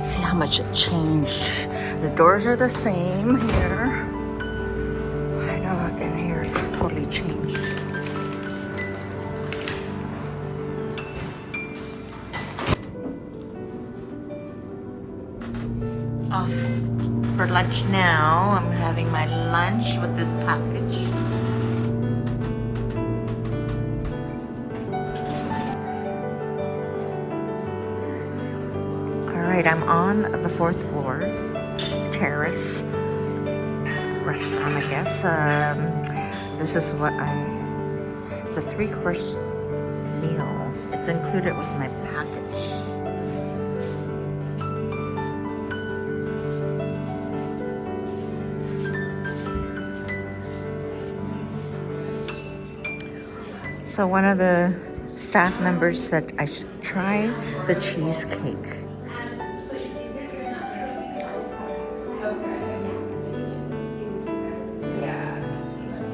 See how much it changed. The doors are the same here. I know in here it's totally changed. Off for lunch now. I'm having my lunch with this package. Alright, I'm on the 4th floor. Terrace. Restaurant, I guess. This is what it's a 3-course meal. It's included with my package. So one of the staff members said I should try the cheesecake.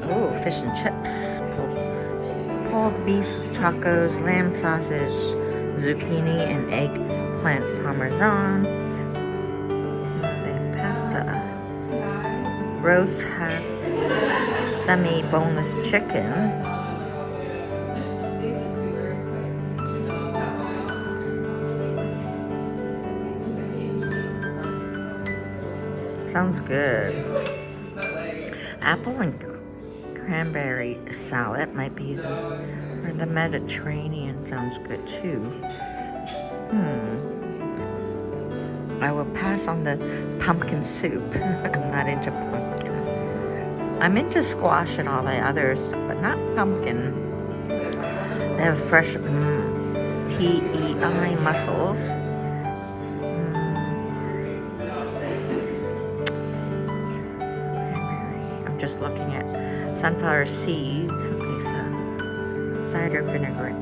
Oh, fish and chips, pulled beef tacos, lamb sausage, zucchini and eggplant parmesan. They have pasta, roast half semi-boneless chicken. Sounds good. Apple and cranberry salad might be or the Mediterranean sounds good too. I will pass on the pumpkin soup. I'm not into pumpkin. I'm into squash and all the others, but not pumpkin. They have fresh PEI mussels. Just looking at sunflower seeds. Okay, so cider vinaigrette.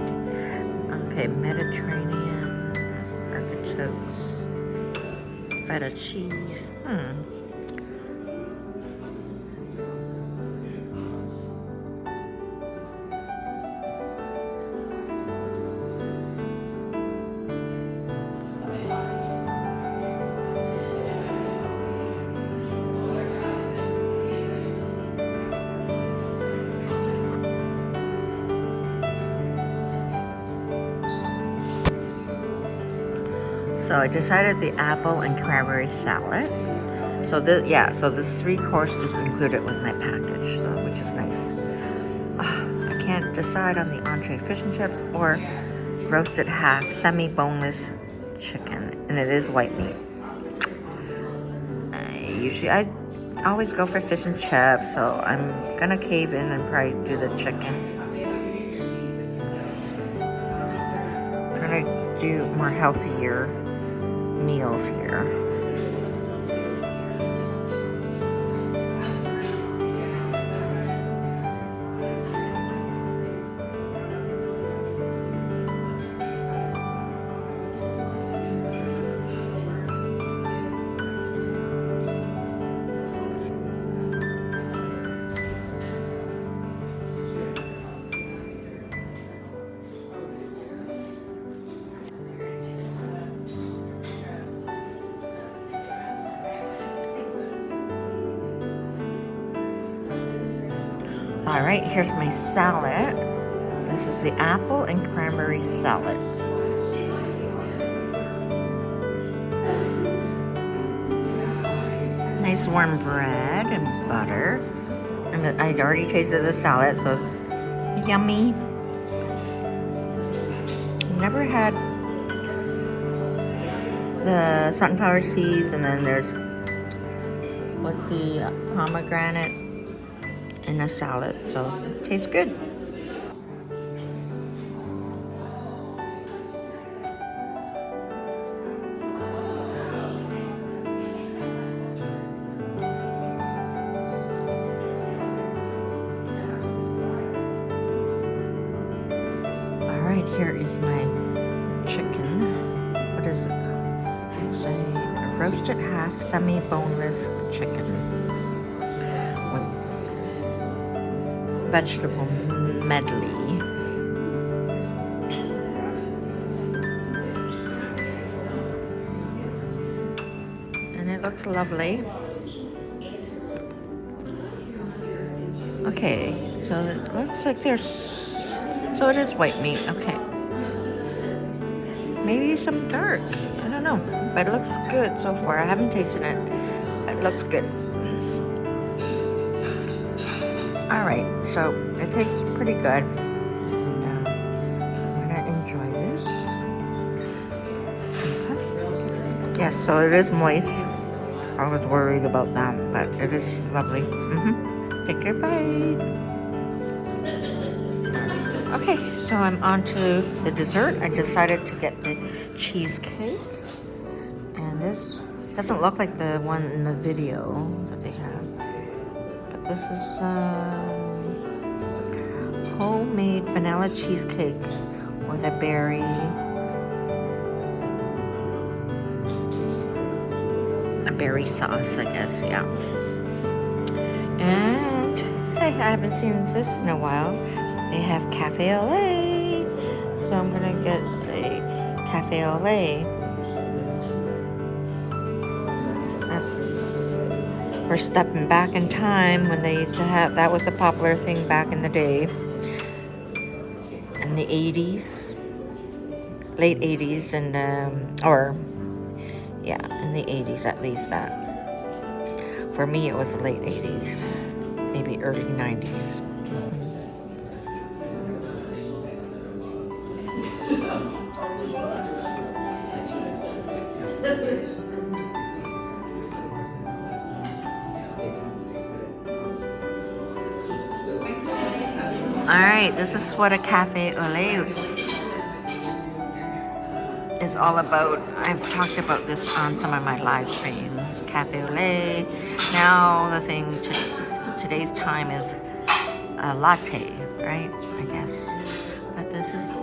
Okay, Mediterranean artichokes, feta cheese. So I decided the apple and cranberry salad. So this 3-course is included with my package, so which is nice. I can't decide on the entree fish and chips or roasted half semi-boneless chicken, and it is white meat. I always go for fish and chips, so I'm gonna cave in and probably do the chicken. Trying to do more healthier meals here. Alright, here's my salad. This is the apple and cranberry salad. Nice warm bread and butter. And I already tasted the salad, so it's yummy. Never had the sunflower seeds, and then there's with the pomegranate in a salad, so it tastes good. Alright, here is my chicken. What is it? It's a roasted half semi-boneless chicken with vegetable medley. looks lovely. Okay, so it looks like there's, so it is white meat, okay. Maybe some dark, I don't know, but it looks good so far. I haven't tasted it. It looks good. All right, so it tastes pretty good. And I'm gonna enjoy this. Okay. Yes, so it is moist. I was worried about that, but it is lovely. Take care, bye. Okay, so I'm on to the dessert. I decided to get the cheesecake. And this doesn't look like the one in the video that they have. But this is homemade vanilla cheesecake with a berry sauce, I guess, yeah. And hey, I haven't seen this in a while. They have cafe au lait, so I'm gonna get a cafe au lait. We're stepping back in time when they used to have, that was a popular thing back in the day. In the 80s. Late 80s and, in the 80s at least that. For me it was the late 80s. Maybe early 90s. Alright, this is what a cafe au lait is all about. I've talked about this on some of my live streams. Cafe au lait. Now the thing today's time is a latte, right? I guess. But this is a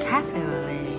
cafe au lait.